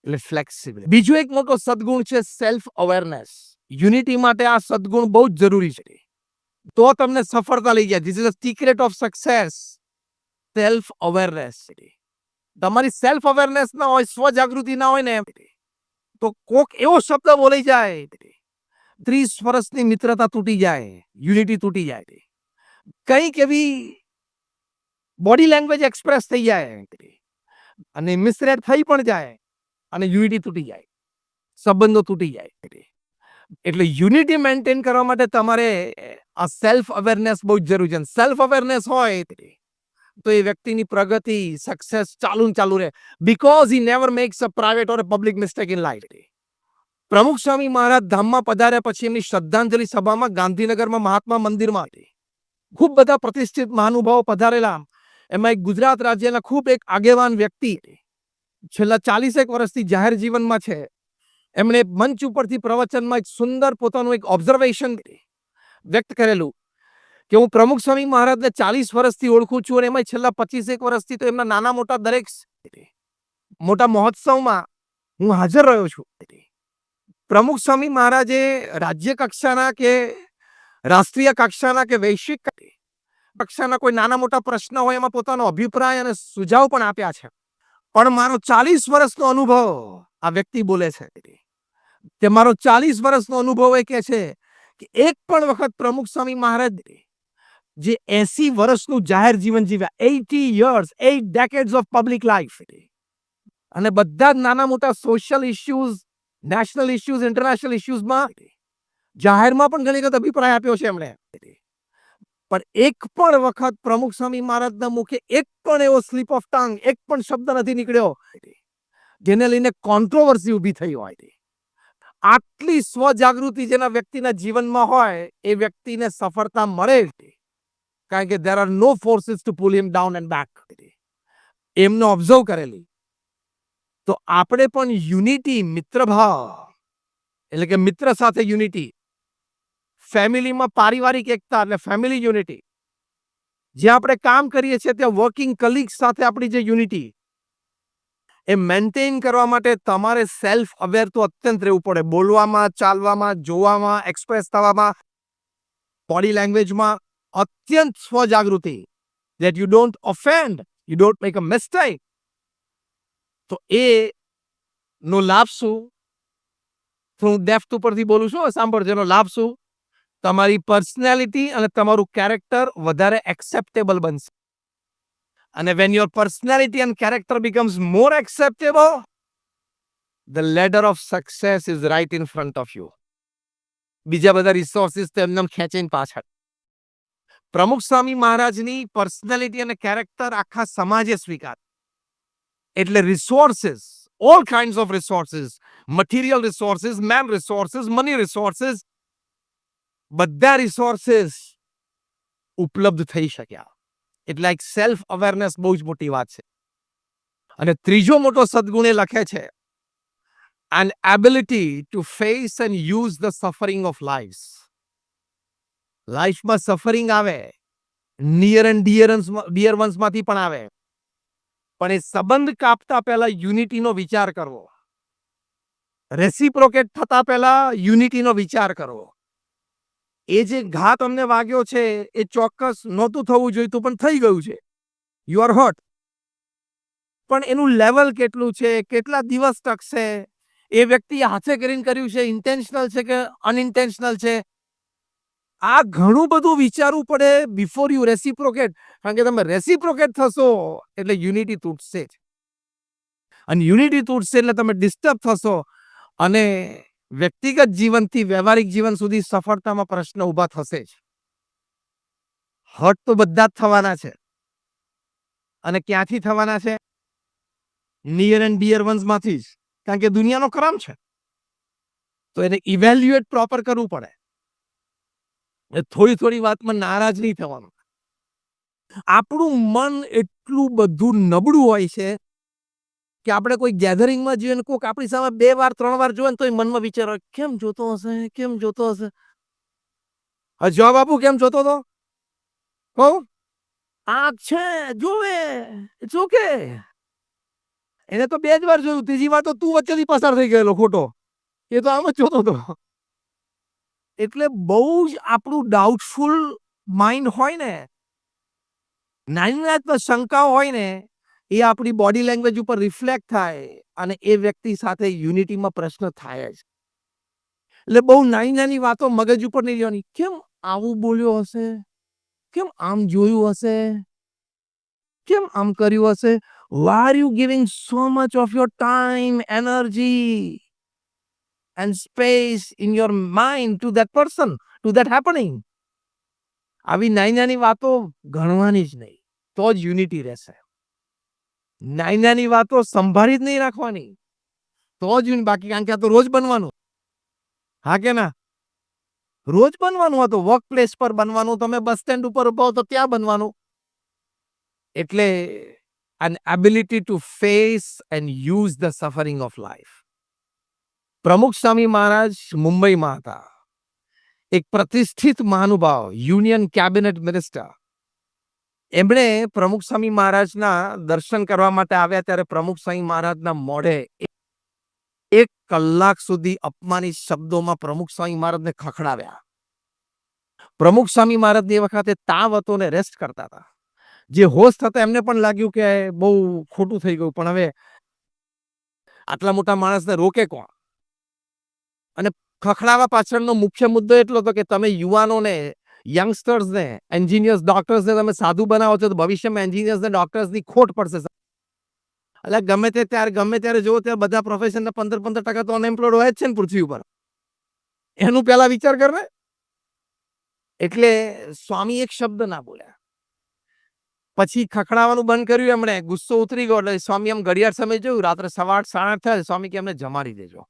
એટલે ફ્લેક્સિબિલિટી. બીજો એક મોટો સદગુણ છે સેલ્ફ અવેરનેસ. યુનિટી માટે આ સદગુણ બહુ જ જરૂરી છે. તો તમને સફળતા લઈ જાય. This is the secret of success. Self awareness. તમારી સેલ્ફ અવેરનેસ ના હોય, સ્વજાગૃતિ ના હોય ને, તો કોક એવો શબ્દ બોલી જાય, 30 વર્ષની મિત્રતા તૂટી જાય, યુનિટી તૂટી જાય. કંઈક એવી બોડી લેંગ્વેજ એક્સપ્રેસ થઈ જાય અને મિસરેડ થઈ પણ જાય અને યુનિટી તૂટી જાય, સંબંધો તૂટી જાય. એટલે યુનિટી મેન્ટેન કરવા માટે તમારે આ સેલ્ફ અવેરનેસ બહુ જ જરૂરી છે. સેલ્ફ અવેરનેસ હોય તો એ વ્યક્તિની પ્રગતિ, સક્સેસ ચાલુ રહે. Because he never max a private or a public mistake in life. પ્રમુખ સ્વામી મહારાજ ધામમાં પધાર્યા પછી એમની શ્રદ્ધાંજલિ સભામાં ગાંધીનગરમાં મહાત્મા મંદિરમાં ખૂબ બધા પ્રતિષ્ઠિત મહાનુભાવો પધારેલા. એમાં એક ગુજરાત રાજ્યના ખૂબ એક આગેવાન વ્યક્તિ, છેલ્લા 40 વર્ષથી જાહેર જીવનમાં છે, એમણે મંચ ઉપરથી પ્રવચનમાં એક સુંદર પોતાનું એક ઓબ્ઝર્વેશન વ્યક્ત કરેલું કે હું પ્રમુખ સ્વામી મહારાજને 40 વર્ષથી ઓળખું છું અને એમાં છેલ્લા 25 વર્ષથી તો એમના નાના મોટા દરેક મોટા મહોત્સવમાં હું હાજર રહ્યો છું. પ્રમુખ સ્વામી મહારાજે રાજ્ય કક્ષાના કે રાષ્ટ્રીય કક્ષાના કે વૈશ્વિક કક્ષાના કોઈ નાના મોટા પ્રશ્ન હોય એમાં પોતાનો અભિપ્રાય અને સુઝાવ પણ આપ્યા છે. પણ મારો 40 વર્ષનો અનુભવ આ વ્યક્તિ બોલે છે કે મારો 40 વર્ષનો અનુભવ એ કે છે કે એક પણ વખત પ્રમુખ સ્વામી મહારાજ જે 80 વર્ષનું જાહેર જીવન જીવ્યા, 80 years, 8 decades of public life, અને બધા જ નાના મોટા social issues, national issues, international ઇશ્યુઝમાં જાહેરમાં પણ ઘણી વખત અભિપ્રાય આપ્યો છે એમણે. પણ એક પણ વખત પ્રમુખ સ્વામી મહારાજના મુખે એક પણ એવો સ્લીપ ઓફ ટંગ, એક પણ શબ્દ નથી નીકળ્યો જેને લઈને કોન્ટ્રોવર્સી ઊભી થઈ હોય. આટલી સ્વજાગૃતિ જેના વ્યક્તિના જીવનમાં હોય એ વ્યક્તિને સફળતા મળે, કારણ કે there are no forces to pull him down and back. એમને ઓબ્ઝર્વ કરેલી. તો આપણે પણ યુનિટી, મિત્રભાવ, એટલે કે મિત્ર સાથે યુનિટી, ફેમિલીમાં પારિવારિક એકતા એટલે ફેમિલી યુનિટી, જ્યાં આપણે કામ કરીએ છીએ ત્યાં વર્કિંગ કલીગ્સ સાથે આપણી જે યુનિટી, એ મેન્ટેન કરવા માટે તમારે સેલ્ફ અવેર તો અત્યંત રહેવું પડે. બોલવામાં, ચાલવામાં, જોવામાં, એક્સપ્રેસ થવામાં, બોડી લેંગ્વેજમાં અત્યંત સ્વજાગૃતિ. that you don't offend, you don't make a mistake. તો એ નો લાભ શું? હું ડેપ્થ ઉપરથી બોલું છું, સાંભળજો. એનો લાભ શું? તમારી પર્સનાલિટી અને તમારું કેરેક્ટર વધારે એક્સેપ્ટેબલ બનશે. અને when your personality and character becomes more acceptable, the ladder of success is right in front of you. બીજા બધા રિસોર્સિસ તો એમને ખેંચીને પાછળ. પ્રમુખ સ્વામી મહારાજની પર્સનાલિટી અને કેરેક્ટર આખા સમાજે સ્વીકાર. એટલે resources, all kinds of resources, material resources, man resources, money resources, બધા રિસોર્સિસ ઉપલબ્ધ થઈ શક્યા. એટલે એક સેલ્ફ અવેરનેસ બહુ જ મોટી વાત છે. અને ત્રીજો મોટો સદગુણ એ લખે છે, an ability to face and use the suffering of lives. લાઈફમાં સફરિંગ આવે, નિયર એન્ડ ડિયર વન્સમાંથી પણ આવે, પણ એ સંબંધ કાપતા પહેલા યુનિટીનો વિચાર કરવો, રેસિપ્રોકેટ થતા પહેલા યુનિટીનો વિચાર કરવો. એ જે ઘા તમને વાગ્યો છે એ ચોક્કસ નહોતું થવું જોઈતું પણ થઈ ગયું છે, યુ આર હર્ટ. પણ એનું લેવલ કેટલું છે, કેટલા દિવસ ટકશે, એ વ્યક્તિ હાથે કરીને કર્યું છે, ઇન્ટેન્શનલ છે કે અનઇન્ટેન્શનલ છે, આ ઘણું બધું વિચારવું પડે બિફોર યુ રેસિપ્રોકેટ. કારણ કે તમે રેસિપ્રોકેટ થશો એટલે યુનિટી તૂટશે જ, અને યુનિટી તૂટશે એટલે તમે ડિસ્ટર્બ થશો અને વ્યક્તિગત જીવનથી વ્યવહારિક જીવન સુધી સફળતામાં પ્રશ્ન ઊભા થશે જ. હર્ટ તો બધા જ થવાના છે. અને ક્યાંથી થવાના છે? નિયર એન્ડ ડિયર વન્સમાંથી જ, કારણ કે દુનિયાનો ક્રમ છે. તો એને ઇવેલ્યુએટ પ્રોપર કરવું પડે. થોડી વાતમાં નારાજ નહીં થવાનું. આપણું મન એટલું બધું નબળું હોય છે કે આપણે કોઈ ગેધરિંગમાં જઈએ ને કોઈક આપણી સામે 2 વાર 3 વાર જોવે ને તો એ મનમાં વિચાર હોય, કેમ જોતો હશે, કેમ જોતો હશે. હા, જવાબ આપું, કેમ જોતો હતો? કહું, આંખ છે, જોવે, ઇટ્સ ઓકે. એને તો 2 જ વાર જોયું, ત્રીજી વાર તો તું વચ્ચેથી પસાર થઈ ગયેલો ખોટો. એ તો આમ જ જોતો હતો. એટલે બહુ જ આપણું ડાઉટફુલ માઇન્ડ હોય ને, નાની શંકાઓ હોય ને, એ આપણી બોડી લેંગ્વેજ ઉપર રિફ્લેક્ટ થાય અને એ વ્યક્તિ સાથે યુનિટીમાં પ્રશ્ન થાય જ. એટલે બહુ નાની વાતો મગજ ઉપર નહીં લેવાની. કેમ આવું બોલ્યો હશે? કેમ આમ જોયું હશે? કેમ આમ કર્યું હશે? Why are you giving so much of your time, energy and space in your mind to that person, to that happening? આવી નાની વાતો ગણવાની જ નહીં, તો જ યુનિટી રહેશે. નાની વાતો સંભાળી જ નહીં રાખવાની, તો જ બાકી, કારણ કે આ તો રોજ બનવાનું. હા કે ના? રોજ બનવાનું હતું, વર્ક પ્લેસ પર બનવાનું, તમે બસ સ્ટેન્ડ ઉપર ઉભા હો તો ત્યાં બનવાનું. એટલે an ability to face and use the suffering of life. પ્રમુખ સ્વામી મહારાજ મુંબઈમાં હતા. એક પ્રતિષ્ઠિત મહાનુભાવ, યુનિયન કેબિનેટ મિનિસ્ટર. એમણે પ્રમુખ સ્વામી મહારાજના દર્શન કરવા માટે આવ્યા ત્યારે પ્રમુખ સ્વામી મહારાજના મોઢે 1 કલાક સુધી અપમાનિત શબ્દોમાં પ્રમુખ સ્વામી મહારાજને ખખડાવ્યા. પ્રમુખ સ્વામી મહારાજ એ વખતે તાવ હતો ને રેસ્ટ કરતા હતા. જે હોસ્ટ હતા એમને પણ લાગ્યું કે બહુ ખોટું થઈ ગયું, પણ હવે આટલા મોટા માણસને રોકે કોણ? અને ખખડાવા પાછળનો મુખ્ય મુદ્દો એટલો હતો કે તમે યુવાનોને, યંગસ્ટર્સને, એન્જિનિયર્સ, ડોક્ટર્સને તમે સાધુ બનાવો છો તો ભવિષ્યમાં એન્જિનિયર્સને, ડોક્ટર્સની ખોટ પડશે. એટલે ગમે ત્યારે જોવો ત્યાં બધા પ્રોફેશનના 15% તો અનએમ્પ્લોયડ હોય જ છે ને પૃથ્વી ઉપર. એનું પહેલા વિચાર કર ને. એટલે સ્વામી એક શબ્દ ના બોલ્યા. પછી ખખડાવાનું બંધ કર્યું એમણે, ગુસ્સો ઉતરી ગયો. એટલે સ્વામી આમ ઘડિયાળ સમય જોયું, રાત્રે 8:30 થયા. સ્વામી કે એમને જમાડી દેજો.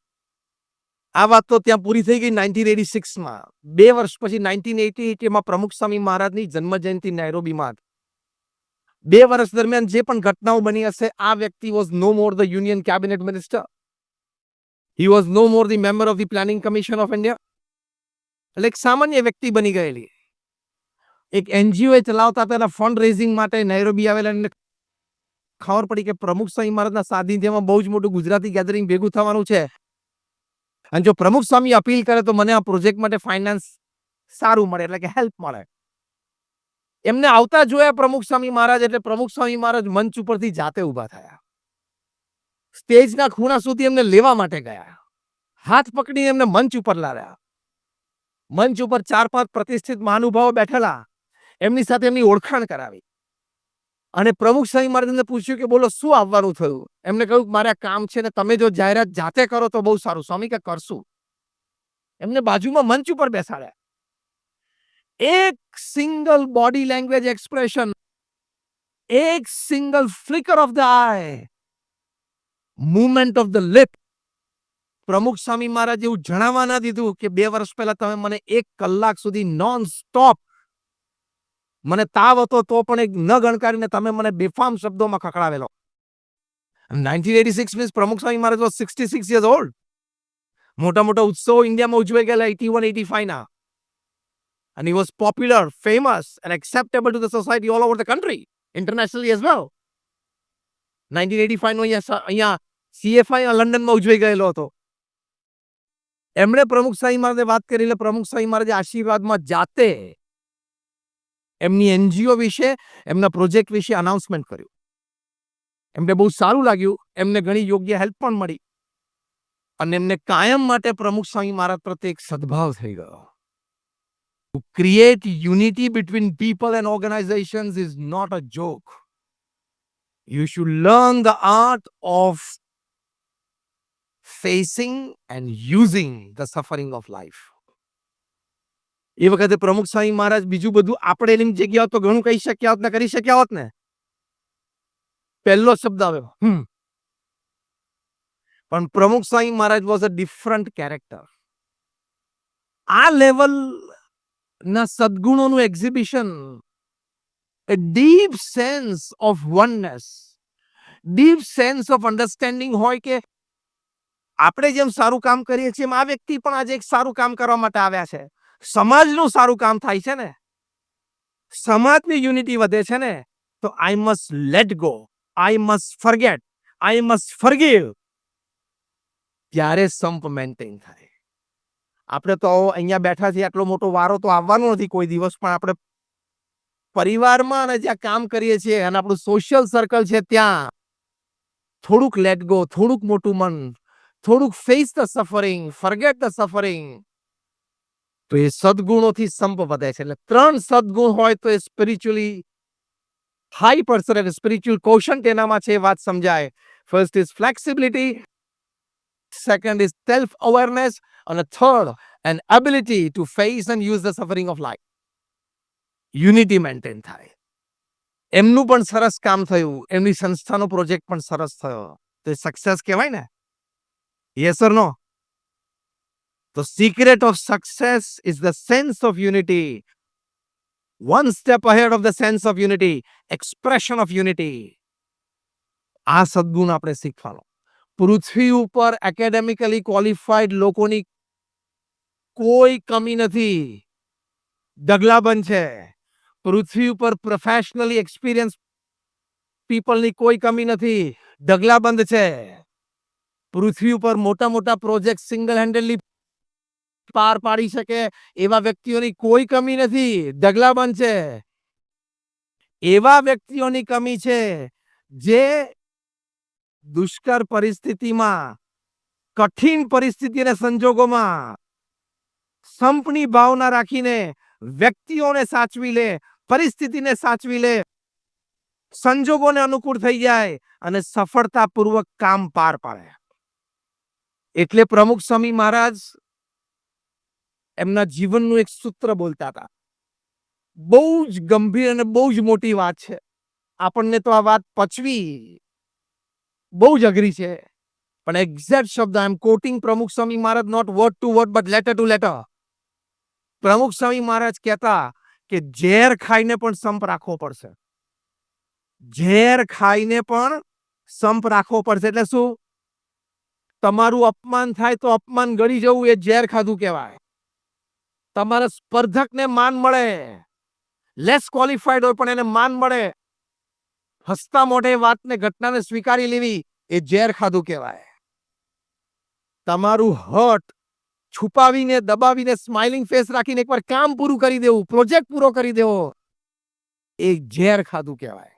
આ વાત તો ત્યાં પૂરી થઈ ગઈ 1986માં. 2 વર્ષ પછી 1988માં પ્રમુખ સ્વામી મહારાજની જન્મજયંતિ નેરોબીમાં. 2 વર્ષ દરમિયાન જે પણ ઘટનાઓ બની હશે, આ વ્યક્તિ was no more the union cabinet minister. He was no more the member of the planning commission of India. એટલે એક સામાન્ય વ્યક્તિ બની ગયેલી. એક એનજીઓ ચલાવતા પહેલા ફંડ રેઝિંગ માટે નૈરોબી આવેલા, ખબર પડી કે પ્રમુખ સ્વામી મહારાજના સાનિધ્યમાં બહુ જ મોટું ગુજરાતી ગેધરિંગ ભેગું થવાનું છે. અને જો પ્રમુખ સ્વામી અપીલ કરે તો મને આ પ્રોજેક્ટ માટે ફાઇનાન્સ સારું મળે, એટલે કે હેલ્પ મળે. એમને આવતા જોયા પ્રમુખ સ્વામી મહારાજ, એટલે પ્રમુખ સ્વામી મહારાજ મંચ ઉપરથી જાતે ઊભા થયા. સ્ટેજના ખૂણા સુધી એમને લેવા માટે ગયા. હાથ પકડીને એમને મંચ ઉપર લાવ્યા. મંચ ઉપર 4-5 પ્રતિષ્ઠિત મહાનુભાવો બેઠેલા, એમની સાથે એમની ઓળખાણ કરાવી. અને પ્રમુખ સ્વામી મહારાજને પૂછ્યું કે બોલો શું આવવાનું થયું? એમને કહ્યું મારે કામ છે ને તમે જો જાહેરાત જાતે કરો તો બહુ સારું. સ્વામી કે કરશું. એમને બાજુમાં મંચ ઉપર બેસાડ્યા. એક સિંગલ બોડી લેંગ્વેજ એક્સપ્રેશન, એક single flicker of the eye, movement of the lip, Pramukh Swami મહારાજ એવું જણાવવા ના દીધું કે 2 વર્ષ પહેલા તમે મને 1 કલાક સુધી નોન સ્ટોપ, મને તાવ હતો તો પણ એક ન ગણકારીને તમે મને બેફામ શબ્દોમાં ખખડાવેલો. 1986 મીન્સ પ્રમુખ સ્વામી મહારાજ વોઝ 66 years old. મોટા ઉત્સવો ઇન્ડિયામાં ઉજવાઈ ગયેલા 81-85ના. And he was popular, famous and acceptable to the society all over the country, internationally as well. 1985નો અહીંયા CFI લંડનમાં ઉજવાઈ ગયેલો હતો. એમણે પ્રમુખ સ્વામી મહારાજે વાત કરી, એટલે પ્રમુખ સ્વામી મહારાજે આશીર્વાદમાં જાતે એમની એનજીઓ વિશે, એમના પ્રોજેક્ટ વિશે અનાઉન્સમેન્ટ કર્યું. એમને બહુ સારું લાગ્યું, એમને ઘણી યોગ્ય હેલ્પ પણ મળી અને એમને કાયમ માટે પ્રમુખ સ્વામી મહારાજ પ્રત્યે એક સદભાવ થઈ ગયો. To create unity between people and organizations is not a joke. You should learn the art of facing and using the suffering of life. એ વખતે પ્રમુખ સ્વામી મહારાજ બીજું બધું આપણે એની જગ્યા તો ઘણું કહી શક્યા હોત ને, કરી શક્યા હોત ને. પહેલો શબ્દ આવ્યો પણ પ્રમુખ સ્વામી મહારાજ વોઝ અ ડિફરન્ટ કેરેક્ટર. આ લેવલ ના સદગુણોનું exhibition, a deep sense of oneness, deep sense of understanding હોય કે આપણે જેમ સારું કામ કરીએ છીએ એમ આ વ્યક્તિ પણ આજે એક સારું કામ કરવા માટે આવ્યા છે. સમાજનું સારું કામ થાય છે ને, સમાજની યુનિટી વધે છે ને, તો I must let go, I must forget, I must forgive, ત્યારે સંપ મેન્ટેન થાય. આપણે તો અહીંયા બેઠા છીએ, આટલો મોટો વારો તો આવવાનો નથી કોઈ દિવસ, પણ આપણે પરિવારમાં અને જ્યાં કામ કરીએ છીએ અને આપણું સોશિયલ સર્કલ છે ત્યાં થોડુંક લેટ ગો, થોડુંક મોટું મન, થોડુંક face the suffering, forget the suffering, તો એ સદગુણોથી સંપ વધે છે. એટલે 3 સદગુણ હોય તો એ સ્પિરિચ્યુઅલી હાઈ પર્સન એટલે સ્પિરિચ્યુઅલ કોશન્ટ એનામાં છે, એ વાત સમજાય. First is flexibility, second is self awareness, અને third an ability to face and use the suffering of life. Unity maintain થાય. એમનું પણ સરસ કામ થયું, એમની સંસ્થાનો પ્રોજેક્ટ પણ સરસ થયો, તો એ સક્સેસ કહેવાય ને? Yes or no? The secret of success is the sense of unity. One step ahead of the sense of unity, expression of unity. આ સદગુણ આપણે શીખવાનો. પૃથ્વી ઉપર એકેડેમિકલી ક્વોલિફાઈડ લોકોની કોઈ કમી નથી, ઢગલાબંધ છે. પૃથ્વી ઉપર પ્રોફેશનલી એક્સપિરિયન્સ પીપલની કોઈ કમી નથી, ઢગલાબંધ છે. પૃથ્વી ઉપર મોટા મોટા પ્રોજેક્ટ સિંગલ હેન્ડેડલી પાર પાડી શકે એવા વ્યક્તિઓની કોઈ કમી નથી, ઢગલાબંધ છે. એવા વ્યક્તિઓની કમી છે જે દુષ્કર પરિસ્થિતિમાં, કઠિન પરિસ્થિતિ અને સંજોગોમાં સંપની ભાવના રાખીને વ્યક્તિઓને સાચવી લે, પરિસ્થિતિને સાચવી લે, સંજોગોને અનુકૂળ થઈ જાય અને સફળતાપૂર્વક કામ પાર પાડે. એટલે પ્રમુખ સ્વામી મહારાજ એમના જીવનનું એક સૂત્ર બોલતા હતા. બહુ જ ગંભીર અને બહુ જ મોટી વાત છે. આપણને તો આ વાત પચવી બહુ જ અઘરી છે, પણ એક્ઝેક્ટ શબ્દ, આઈ am quoting Pramukh Swami Maharaj, not word to word but letter to letter. Pramukh Swami મહારાજ કહેતા કે ઝેર ખાઈને પણ સંપ રાખવો પડશે. ઝેર ખાઈને પણ સંપ રાખવો પડશે. એટલે શું? તમારું અપમાન થાય તો અપમાન ગળી જવું, એ ઝેર ખાધું કહેવાય. તમારા સ્પર્ધકને માન મળે, લેસ ક્વોલિફાઈડ હોય પણ એને માન મળે, હસતા મોઢે વાતને, ઘટનાને સ્વીકારી લેવી, એ ઝેર ખાધું કહેવાય. તમારું હર્ટ છુપાવીને, દબાવીને, સ્માઇલિંગ ફેસ રાખીને એકવાર કામ પૂરું કરી દેવું, પ્રોજેક્ટ પૂરો કરી દેવો, એ ઝેર ખાધું કહેવાય.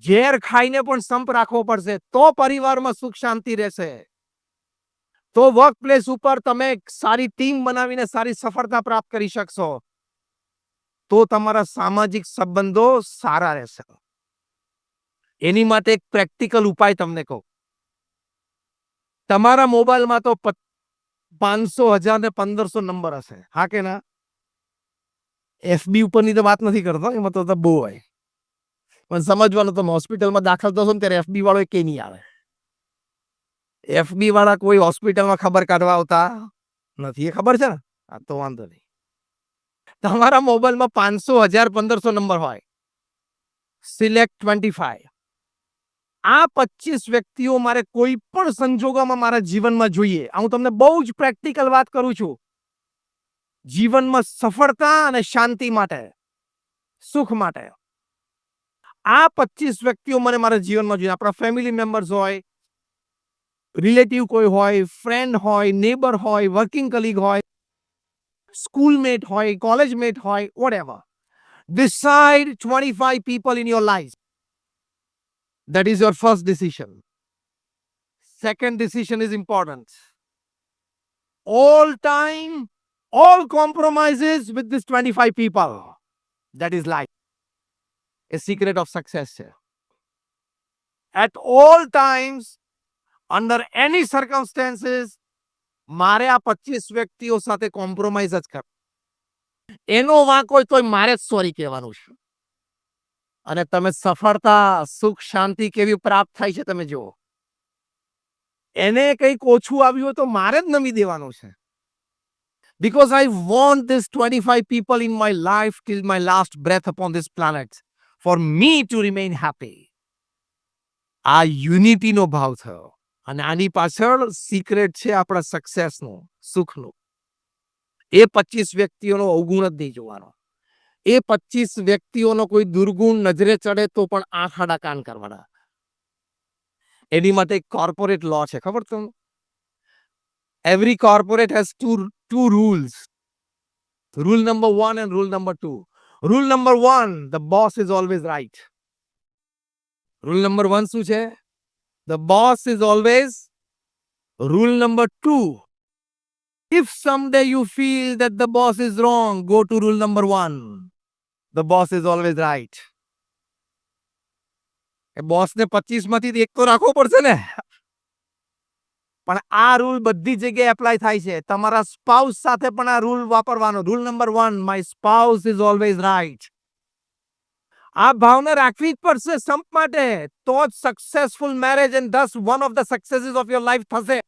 ઝેર ખાઈને પણ સંપ રાખવો પડશે, તો પરિવારમાં સુખ શાંતિ રહેશે, તો વર્ક પ્લેસ ઉપર તમે સારી ટીમ બનાવીને સારી સફળતા પ્રાપ્ત કરી શકશો, તો તમારા સામાજિક સંબંધો સારા રહેશે. એની માટે એક પ્રેક્ટિકલ ઉપાય તમને કહું. તમારા મોબાઈલમાં તો 500, 1000 ને 1500 નંબર હશે, હા કે ના? એફબી ઉપરની તો વાત નથી કરતો, એમાં તો બહુ હોય, પણ સમજવાનું, તમે હોસ્પિટલમાં દાખલ થશો ને ત્યારે એફબી વાળો કે નહીં આવે. એફબી વાળા કોઈ હોસ્પિટલમાં ખબર કાઢવા આવતા નથી, એ ખબર છે ને? આ તો વાંધો નહીં. તમારા મોબાઈલમાં 500, 1000, 1500 નંબર હોય, સિલેક્ટ 25. આ 25 વ્યક્તિઓ મારે કોઈ પણ સંજોગોમાં મારા જીવનમાં જોઈએ. હું તમને બહુ જ પ્રેક્ટિકલ વાત કરું છું. જીવનમાં સફળતા અને શાંતિ માટે, સુખ માટે આ 25 વ્યક્તિઓ મને મારા જીવનમાં જોઈએ. આપણા ફેમિલી મેમ્બર્સ હોય, રિલેટિવ કોઈ હોય, ફ્રેન્ડ હોય, નેબર હોય, વર્કિંગ કલીગ હોય, સ્કૂલમેટ હોય, કોલેજમેટ હોય, whatever. Decide 25 people in your life. That is your first decision. Second decision is important. All time, all compromises with these 25 people. That is life. A secret of success છે. At all times, under any circumstances, મારે આ 25 વ્યક્તિઓ સાથે compromise જ કર. એનો વાંક હોય તોય મારે જ સોરી કહેવાનું છે. અને તમે સફળતા, સુખ, શાંતિ કેવી પ્રાપ્ત થાય છે તમે જુઓ. એને કંઈક ઓછું આવ્યું હોય તો મારે જ નમી દેવાનું છે. Because I want this 25 people in my life till my last breath upon this planet, for me to remain happy. આ યુનિટીનો ભાવ થયો, અને આની પાછળ સિક્રેટ છે આપણા સક્સેસનો, સુખનો. એ 25 વ્યક્તિઓનો અવગુણ જ નહીં જોવાનો. એ 25 વ્યક્તિઓનો કોઈ દુર્ગુણ નજરે ચડે તો પણ આંખ આડા કાન કરવાના. એની માટે એક કોર્પોરેટ લો છે, ખબર તમને? Every corporate has two rules. Rule number 1 and rule number 2. Rule number 1, the boss is always right. Rule number 1 શું છે? The boss is always. Rule number 2, if someday you feel that the boss is wrong, go to rule number 1. The boss is always right. એ બોસને 25 માંથી એક તો રાખવો પડશે ને. પણ આ રૂલ બધી જગ્યાએ એપ્લાય થાય છે. તમારા સ્પાઉસ સાથે પણ આ રૂલ વાપરવાનો. Rule number 1, my spouse is always right. આ ભાવના રાખવી જ પડશે સંપ માટે, તો જ successful marriage and thus one of the successes of your life થશે.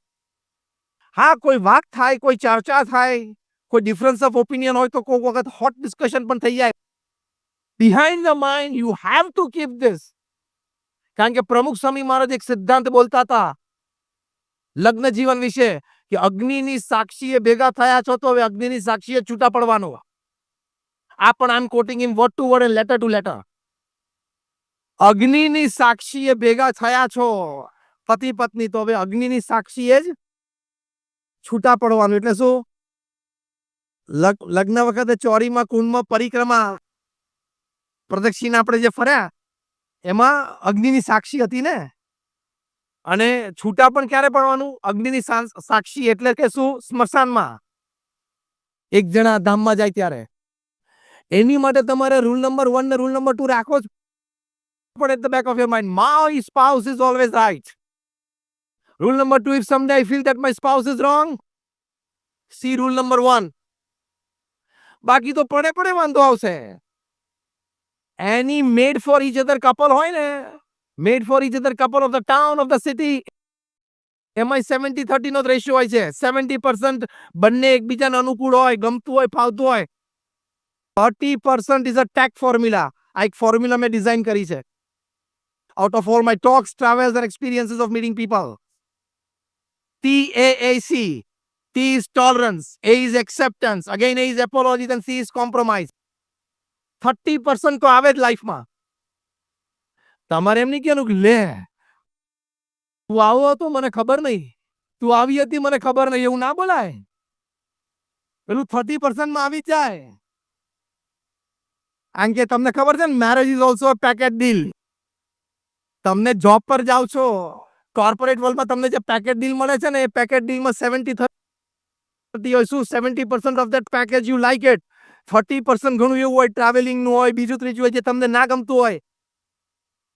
હા, કોઈ વાત થાય, કોઈ ચર્ચા થાય, કોઈ ડિફરન્સ ઓફ ઓપિનિયન હોય તો કોઈ વખત હોટ ડિસ્કશન પણ થઈ જાય. Behind the mind you have to keep this. કારણ કે પ્રમુખ સ્વામી મહારાજ એક સિદ્ધાંત બોલતા હતા લગ્ન જીવન વિશે કે અગ્નિની સાક્ષીએ ભેગા થયા છો તો હવે અગ્નિની સાક્ષીએ છૂટા પડવાનો. આ પણ I am quoting in word to word and letter to letter. અગ્નિની સાક્ષીએ ભેગા થયા છો પતિ પત્ની, તો હવે અગ્નિની સાક્ષીએ જ છૂટા પડવાનું. એટલે શું? લગ્ન વખતે ચોરીમાં કુંડમાં પરિક્રમા પ્રદક્ષિણા આપણે જે ફર્યા એમાં અગ્નિની સાક્ષી હતી ને. અને છૂટા પણ ક્યારે પડવાનું? અગ્નિની સાક્ષી એટલે કે શું? સ્મશાનમાં એક જણા ધામમાં જાય ત્યારે. એની માટે તમારે રૂલ નંબર 1 ને રૂલ નંબર 2 રાખવો જ પડે at the back of your mind. My spouse is always right. Rule number 2, if someday I feel that my spouse is wrong, see rule number 1. બાકી તો પડે વાંધો આવશે. એની made for each other couple હોય ને, made for each other couple of the town of the city, એમાં 70-30 નો ratio હોય છે. 70% બંને એકબીજાને અનુકૂળ હોય, ગમતું હોય, ફાવતું હોય. 30% ઇઝ અ ટેક ફોર્મ્યુલા. આ એક ફોર્મ્યુલા મેં ડિઝાઇન કરી છે out of all my talks, travels and experiences of meeting people. TAAC. T is tolerance, A is acceptance, again A is apology, and C is compromise. 30% તો આવે જ લાઈફમાં. તમારે એમ નહીં કહેવાનું કે લે તું આવો હતો મને ખબર નહીં, તું આવી હતી મને ખબર નહીં, એવું ના બોલાય. પેલું 30% માં આવી જાય. કારણ કે તમને ખબર છે ને, marriage is also a package deal. તમને જોબ પર જાઓ છો, કોર્પોરેટ વર્લ્ડમાં તમને જે પેકેજ ડીલ મળે છે ને, એ પેકેજ ડીલમાં 70-30 હોય. શું? 70% of that package you like it. 30% ઘણું એવું હોય, ટ્રાવેલિંગનું હોય, બીજું ત્રીજું હોય, જે તમને ના ગમતું હોય.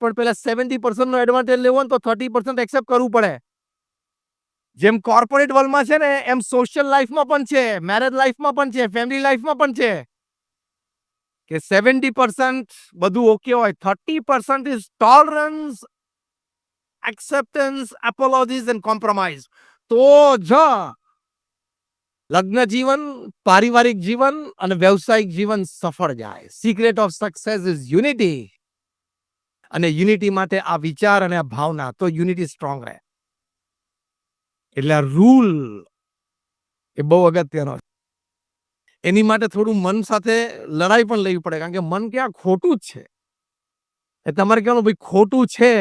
પણ પેલા 70% નો એડવાન્ટેજ લેવો ને તો 30% એક્સેપ્ટ કરવું પડે. જેમ કોર્પોરેટ વર્લ્ડમાં છે ને, એમ સોશિયલ લાઈફમાં પણ છે, મેરેજ લાઈફમાં પણ છે, ફેમિલી લાઈફમાં પણ છે કે 70% બધું ઓકે હોય, 30% is tolerance, acceptance, એપોલોજીસ and compromise. તો જ લગ્ન જીવન, પારિવારિક જીવન અને વ્યવસાયિક જીવન સફળ જાય. Secret of success is unity. અને યુનિટી માટે આ વિચાર અને આ ભાવના, તો યુનિટી સ્ટ્રોંગ રહે. એટલે આ રૂલ એ બહુ અગત્યનો છે. એની માટે થોડું મન સાથે લડાઈ પણ લેવી પડે, કારણ કે મન કે આ ખોટું જ છે. એ તમારે કહેવાનું ભાઈ ખોટું છે,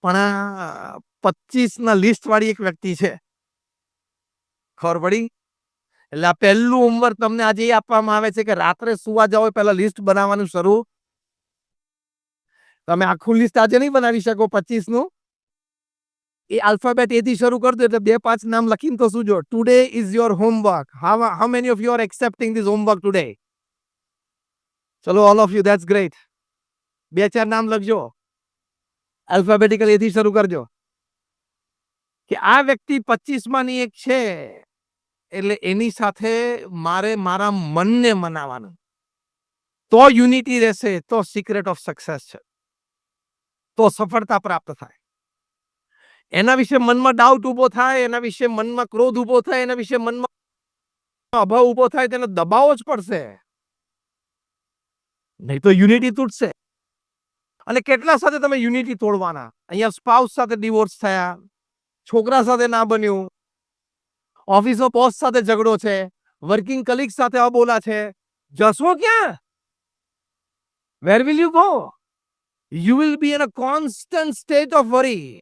પણ આ 25 ના લિસ્ટ વાળી એક વ્યક્તિ છે. ખબર પડી? એટલે આ પહેલું હોમવર્ક તમને આજે એ આપવામાં આવે છે કે રાત્રે સુવા જાઓ પહેલા લિસ્ટ બનાવવાનું શરૂ. તમે આખું લિસ્ટ આજે નહીં બનાવી શકો 25 નું. એ આલ્ફાબેટ એ થી શરૂ કરજો એટલે 2-5 નામ લખીને તો સુજો. Today is your homework. How many of you are accepting this homework today? ચલો, all of you, that's great. 2-4 નામ લખજો, આલ્ફાબેટિકલ એ થી શરૂ કરજો કે આ વ્યક્તિ 25 માંની એક છે, એટલે એની સાથે મારે મારા મનને મનાવવાનું. તો યુનિટી રહેશે, તો સિક્રેટ ઓફ સક્સેસ છે, તો સફળતા પ્રાપ્ત થાય. એના વિશે મનમાં ડાઉટ ઉભો થાય, એના વિશે મનમાં ક્રોધ ઉભો થાય, એના વિશે મનમાં અભાવ ઉભો થાય, તેને દબાવવો જ પડશે, નહીં તો યુનિટી તૂટશે. અને કેટલા સાથે તમે યુનિટી તોડવાના? અહીંયા સ્પાઉસ સાથે ડિવોર્સ થયા, છોકરા સાથે ના બન્યું, ઓફિસનો બોસ સાથે ઝઘડો છે, વર્કિંગ કલીગ સાથે અબોલા છે. જશો ક્યાં? Where will you go? You will be in a constant state of worry.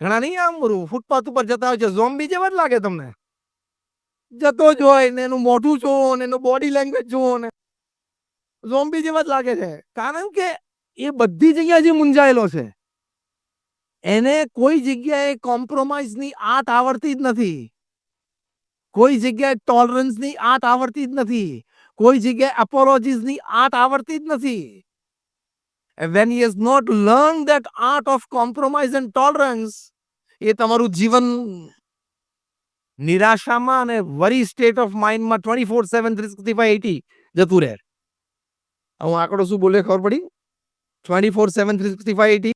ઘણા નહીં આમ ફૂટપાથ ઉપર જતા હોય છે, ઝોમ્બી જેવા જ લાગે તમને. જતો જ હોય ને એનું મોઢું જોવો ને એનું બોડી લેંગ્વેજ જોવો ને ઝોમ્બી જેવા જ લાગે છે. કારણ કે એ બધી જગ્યાએ જે મૂંઝાયેલો છે. એને કોઈ જગ્યાએ કોમ્પ્રોમાઇઝની આર્ટ આવડતી જ નથી. કોઈ જગ્યાએ ટોલરન્સની આર્ટ આવડતી જ નથી. કોઈ જગ્યાએ અપોલોજીસની આર્ટ આવડતી જ નથી. And when he has not learned that art of compromise and tolerance, એ તમારું જીવન નિરાશામાં અને વરી સ્ટેટ ઓફ માઇન્ડમાં 24/7 365 જતું રહે. હું આંકડો શું બોલે ખબર પડી? 24/7 365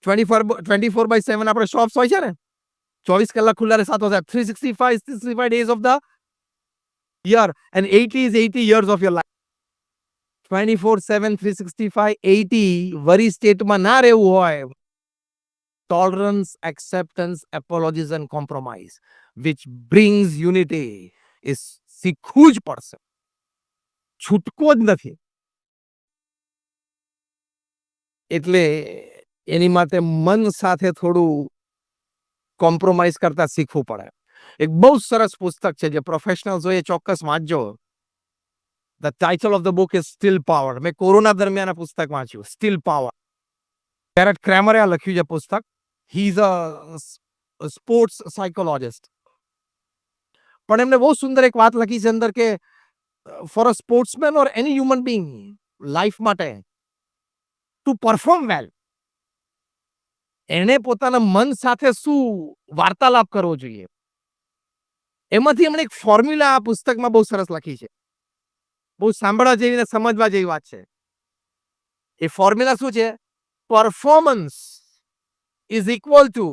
24/7 આપણે શોપ્સ હોય છે ને, 24 કલાક ખુલ્લા રહે 7 હજાર 365 days of the year and 80 is 80 years of your life. 24/7 365 80 વરી સ્ટેટમાં ના રહેવું હોય, tolerance, acceptance, apologies and compromise, which brings unity, is શીખવું જ પડશે. છૂટકો જ નથી. એટલે એની માટે મન સાથે થોડું કોમ્પ્રોમાઇઝ કરતા શીખવું પડે. એક બહુ સરસ પુસ્તક છે જે પ્રોફેશનલ્સ હોય એ ચોક્કસ વાંચજો. The title of the book is steel power. મેં કોરોના દરમિયાન આ પુસ્તક વાંચ્યું, સ્ટીલ પાવર. ગેરેટ ક્રેમરે આ લખ્યું છે પુસ્તક. He is a sports psychologist. પણ એમને બહુ સુંદર એક વાત લખી છે અંદર કે for a sportsman or any human being life માટે ટુ પરફોર્મ વેલ, એને પોતાના મન સાથે શું વાર્તાલાપ કરવો જોઈએ. એમાંથી એમણે એક ફોર્મ્યુલા આ પુસ્તકમાં બહુ સરસ લખી છે. બહુ સાંભળવા જેવી ને સમજવા જેવી વાત છે. એ ફોર્મ્યુલા શું છે? Performance is equal to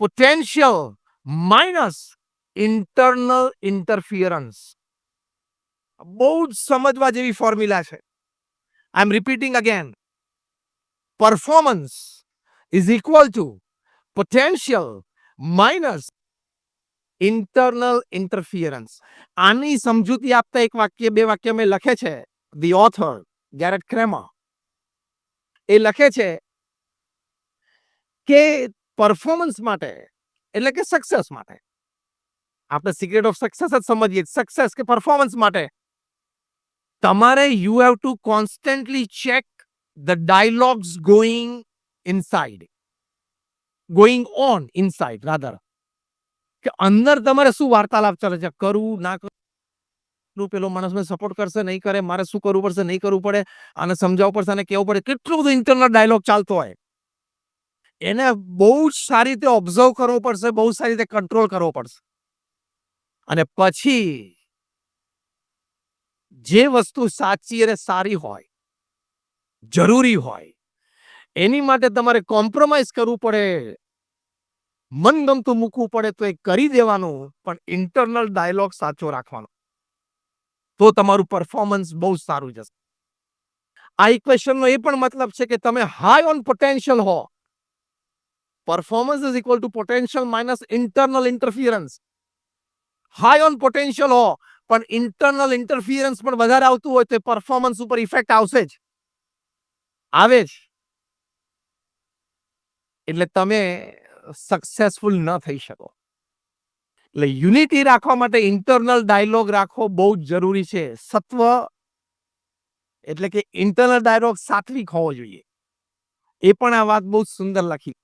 potential minus internal interference. બહુ જ સમજવા જેવી ફોર્મ્યુલા છે. I am repeating again. Performance is equal to potential minus internal interference. આની સમજૂતી આપતા એક વાક્ય, બે વાક્ય મેં લખે છે. ધી ઓથર ગેરેટ ક્રેમર એ લખે છે કે પરફોર્મન્સ માટે એટલે કે સક્સેસ માટે, આપણે સિક્રેટ ઓફ સક્સેસ જ સમજીએ, સક્સેસ કે પરફોર્મન્સ માટે તમારે you have to constantly check the dialogues going inside, going on inside rather, કે અંદર તમારે શું વાર્તાલાપ ચાલે છે, કરવું ના કરવું, પેલો માણસ મને સપોર્ટ કરશે નહીં કરે, મારે શું કરવું પડશે નહીં કરવું પડે, આને સમજાવવું પડશે અને કહેવું પડે, કેટલો બધો ઇન્ટરનલ ડાયલોગ ચાલતો હોય. એને બહુ જ સારી રીતે ઓબ્ઝર્વ કરવો પડશે, બહુ સારી રીતે કંટ્રોલ કરવો પડશે. અને પછી જે વસ્તુ સાચી અને સારી હોય, જરૂરી હોય, એની માટે તમારે કોમ્પ્રોમાઇઝ કરવું પડે, મનગમતું મૂકવું પડે તો એ કરી દેવાનું, પણ ઇન્ટરનલ ડાયલોગ સાચો રાખવાનો, તો તમારું પરફોર્મન્સ બહુ સારું જશે. આ ઇક્વેશનનો એ પણ મતલબ છે કે તમે હાઈ ઓન પોટેન્શિયલ હો, performance is equal to potential minus internal interference. High on potential હો પણ ઇન્ટરનલ ઇન્ટરફિયરન્સ પણ વધારે આવતું હોય તો પરફોર્મન્સ ઉપર ઇફેક્ટ આવશે જ, આવે જ. એટલે તમે સક્સેસફુલ ન થઈ શકો. એટલે યુનિટી રાખવા માટે ઇન્ટરનલ ડાયલોગ રાખવો બહુ જ જરૂરી છે. સત્વ એટલે કે ઇન્ટરનલ ડાયલોગ સાત્વિક હોવો જોઈએ. એ પણ આ વાત બહુ સુંદર લખી.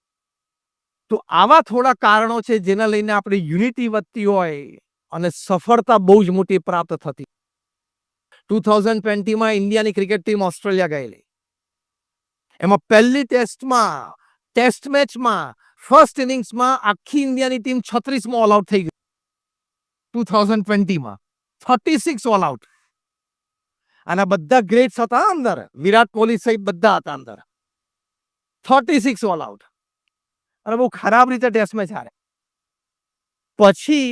તો આવા થોડા કારણો છે જેના લઈને આપણે યુનિટી વધતી હોય અને સફળતા બહુ જ મોટી પ્રાપ્ત થતી. 2020માં ઇન્ડિયાની ક્રિકેટ ટીમ ઓસ્ટ્રેલિયા ગયેલી. એમાં પહેલી ટેસ્ટ મેચમાં ફર્સ્ટ ઇનિંગ્સમાં આખી ઇન્ડિયાની ટીમ 36માં ઓલ આઉટ થઈ ગઈ. 2020માં 36 ઓલ આઉટ. અને બધા ગ્રેટ્સ હતા અંદર, વિરાટ કોહલી સહિત બધા હતા અંદર. 36 ઓલ આઉટ અને બહુ ખરાબ રીતે ટેસ્ટ મેચ હારે. પછી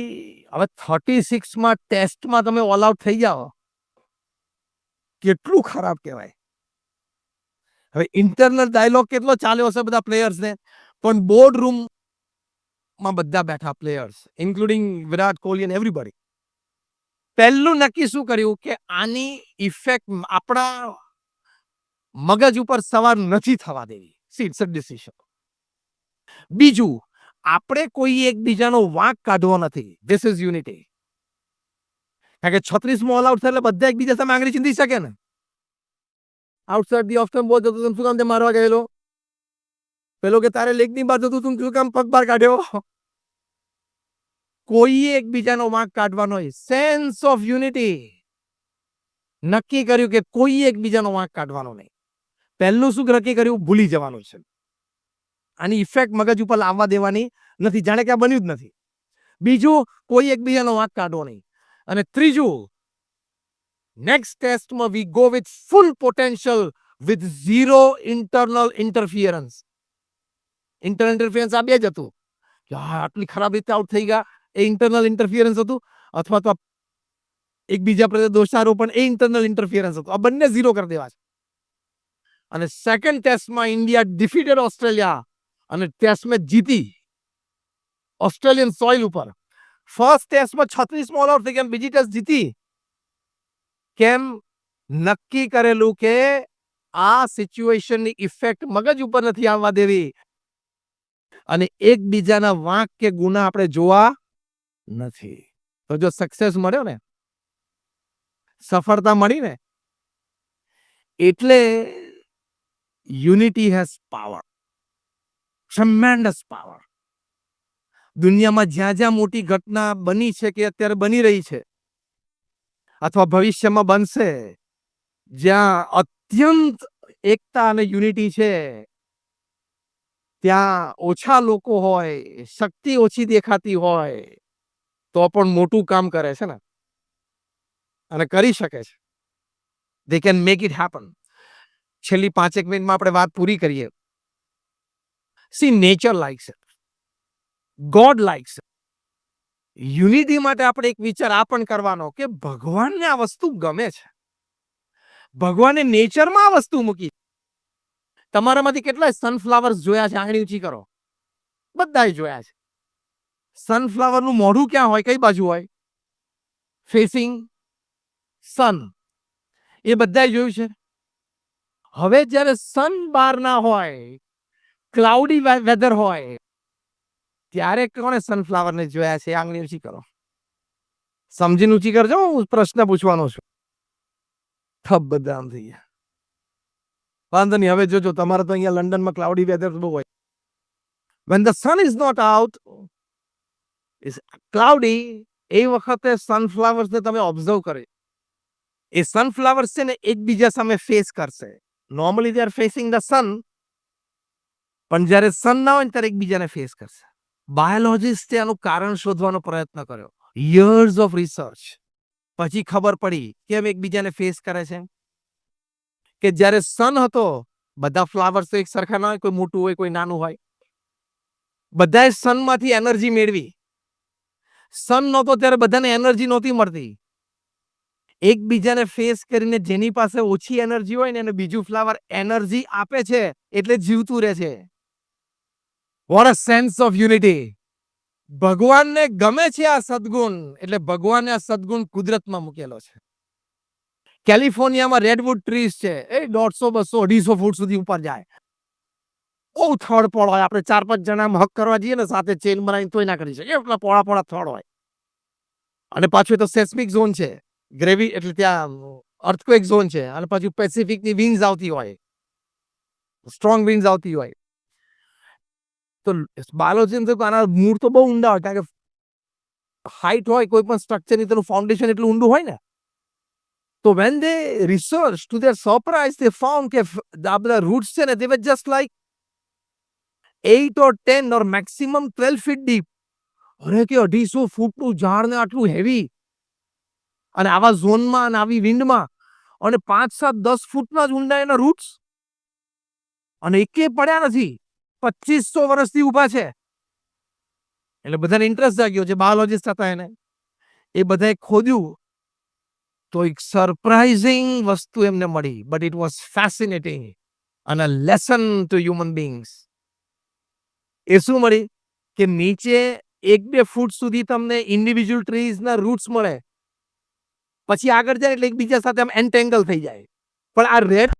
હવે 36માં ટેસ્ટમાં તમે ઓલ આઉટ થઈ જાઓ, કેટલું ખરાબ કહેવાય. હવે ઇન્ટરનલ ડાયલોગ કેટલો ચાલ્યો હશે બધા પ્લેયર્સને, પણ બોર્ડ રૂમમાં બધા બેઠા players including Virat Kohli and everybody. પહેલું નક્કી શું કર્યું કે આની ઇફેક્ટ આપણા મગજ ઉપર સવાર નથી થવા દેવી. It's a decision. બીજું, આપણે કોઈ એકબીજાનો વાંક કાઢવો નથી. This is unity. કારણ કે 36મો ઓલ આઉટ થાય એટલે બધા એકબીજા સામે આંગળી ચીંધી શકે ને. આઉટસાઇડ ધી ઓફ સ્ટમ્પ બોલ જતો તું, શું કામ તે મારવા ગયેલો? પેલો કે તારે લેગની બહાર જતું તું, શું કામ પગ બહાર કાઢ્યો? કોઈએ એકબીજાનો વાંક કાઢવાનો હોય. Sense of unity. નક્કી કર્યું કે કોઈએ એકબીજાનો વાંક કાઢવાનો નહીં. પહેલું શું નક્કી કર્યું? ભૂલી જવાનું છે. આની ઇફેક્ટ મગજ ઉપર લાવવા દેવાની નથી, જાણે કે આ બન્યું જ નથી. બીજું, કોઈ એકબીજાનો વાંક કાઢવો નહીં. અને ત્રીજું, નેક્સ્ટ ટેસ્ટમાં we go with full potential with zero internal interference. Internal interference આ બે જ હતું કે આટલી ખરાબ રીતે આઉટ થઈ ગયા, એ ઇન્ટરનલ ઇન્ટરફિયરન્સ હતું, અથવા તો એકબીજા પ્રત્યે દોષારોપણ, એ ઇન્ટરનલ ઇન્ટરફિયરન્સ હતું. આ બંને ઝીરો કરી દેવા છે. અને સેકન્ડ ટેસ્ટમાં ઇન્ડિયા ડિફીટેડ ઓસ્ટ્રેલિયા અને ટેસ્ટ મેચ જીતી ઓસ્ટ્રેલિયન સોઇલ ઉપર. ફર્સ્ટ ટેસ્ટમાં 36મો ઓલ આઉટ થઈ ગયા, બીજી ટેસ્ટ જીતી. કેમ? નક્કી કરેલું કે આ સિચ્યુએશનની ઇફેક્ટ મગજ ઉપર નથી આવવા દેવી અને એકબીજાના વાંક કે ગુના આપણે જોવા નથી. તો જો સક્સેસ મળ્યો ને, સફળતા મળી ને, એટલે unity has power, tremendous power. દુનિયામાં જ્યાં જ્યાં મોટી ઘટના બની છે કે અત્યારે બની રહી છે અથવા ભવિષ્યમાં બનશે, જ્યાં અત્યંત એકતા અને યુનિટી છે, ત્યાં ઓછા લોકો હોય, શક્તિ ઓછી દેખાતી હોય, તો પણ મોટું કામ કરે છે ને, અને કરી શકે છે. They can make it happen. છેલ્લી 5 મિનિટમાં આપણે વાત પૂરી કરીએ. C, nature likes it, God likes it. Unity માટે આપણે એક વિચાર આ પણ કરવાનો કે ભગવાનને આ વસ્તુ ગમે છે. ભગવાને નેચરમાં આ વસ્તુ મૂકી. તમારામાંથી કેટલાય સનફ્લાવર્સ જોયા છે? આંગળી ઊંચી કરો. બધાય જોયા છે. સનફ્લાવરનું મોઢું ક્યાં હોય? કઈ બાજુ હોય? ફેસિંગ સન. એ બધાય જોયું છે. હવે જ્યારે સન બહાર ના હોય, ક્લાઉડી વેધર હોય, ત્યારે કોણે સનફ્લાવરને જોયા છે? આંગળી ઊંચી કરો. સમજીને ઊંચી કરજો, હું પ્રશ્ન પૂછવાનો છું. થપ બધા આમ થઈ ગયા. વાંધો નહીં, હવે જોજો, તમારે તો અહીંયા લંડનમાં ક્લાઉડી વેધર બહુ હોય. When the sun is not out, is cloudy, એ વખતે સનફ્લાવર્સને તમે ઓબ્ઝર્વ કરે. એ સનફ્લાવર્સ છે ને એકબીજા સામે ફેસ કરશે. Normally they are facing the sun, પણ જ્યારે સન ના હોય ને ત્યારે એકબીજાને ફેસ કરશે. બાયોલોજિસ્ટે આનું કારણ શોધવાનો પ્રયત્ન કર્યો, યર્સ ઓફ રિસર્ચ. પછી ખબર પડી કેમ એકબીજાને ફેસ કરે છે. કે જ્યારે સન હતો, બધા ફ્લાવર્સ તો એક સરખા ના હોય, કોઈ મોટું હોય, કોઈ નાનું હોય. બધાએ સનમાંથી એનર્જી મેળવી. સન નહોતો ત્યારે બધાને એનર્જી નહોતી મળતી. એકબીજાને ફેસ કરીને જેની પાસે ઓછી એનર્જી હોય ને એને બીજું ફ્લાવર એનર્જી આપે છે, એટલે જીવતું રહે છે. What a sense of unity. ભગવાનને ગમે છે આ સદગુણ, એટલે ભગવાને આ સદગુણ કુદરતમાં મૂકેલો છે. કેલિફોર્નિયામાં રેડવુડ ટ્રીઝ છે, એ 150, 200, 250 ફૂટ સુધી ઉપર જાય. બહુ થડ પડ હોય. આપણે 4-5 જણા હક કરવા જઈએ ને સાથે ચેન બનાવીને તોય ના કરી શકીએ, એટલા પોળા પોળા થડ હોય. અને પાછું તો સેસ્મિક ઝોન છે, ગ્રેવી એટલે ત્યાં અર્થક્વેક ઝોન છે, અને પાછું પેસિફિકની વિન્ડ્સ આવતી હોય, સ્ટ્રોંગ વિન્ડ્સ આવતી હોય. તો બાયોલોજી આના મૂળ તો બહુ ઊંડા હોય, કારણ કે હાઈટ હોય કોઈ પણ સ્ટ્રક્ચરની, તેનું ફાઉન્ડેશન એટલું ઊંડું હોય ને. તો when they researched, to their surprise, they found કે આ બધા રૂટ્સ છે ને, they were just like 8 or 10 or maximum 12 feet deep. અરે કે 250 ફૂટનું ઝાડ ને આટલું હેવી, અને આવા ઝોનમાં અને આવી વિન્ડમાં, અને 5, 7, 10 ફૂટના જ ઊંડા એના રૂટ્સ, અને એકે પડ્યા નથી. 2500 વર્ષથી ઊભા છે. એટલે બધાને ઇન્ટરેસ્ટ જાગ્યો, જે બાયોલોજિસ્ટ હતા એને. એ બધાએ ખોદ્યું તો એક સરપ્રાઇઝિંગ વસ્તુ એમને મળી. બટ ઇટ વોઝ ફેસિનેટિંગ અને લેસન ટુ હ્યુમન બીંગ્સ. એ શું મળી? કે નીચે 1-2 ફૂટ સુધી તમને ઇન્ડિવિજ્યુઅલ ટ્રીઝના રૂટ્સ મળે, પછી આગળ જાય એટલે એકબીજા સાથે આમ એન્ટેંગલ થઈ જાય. પણ આ રેડ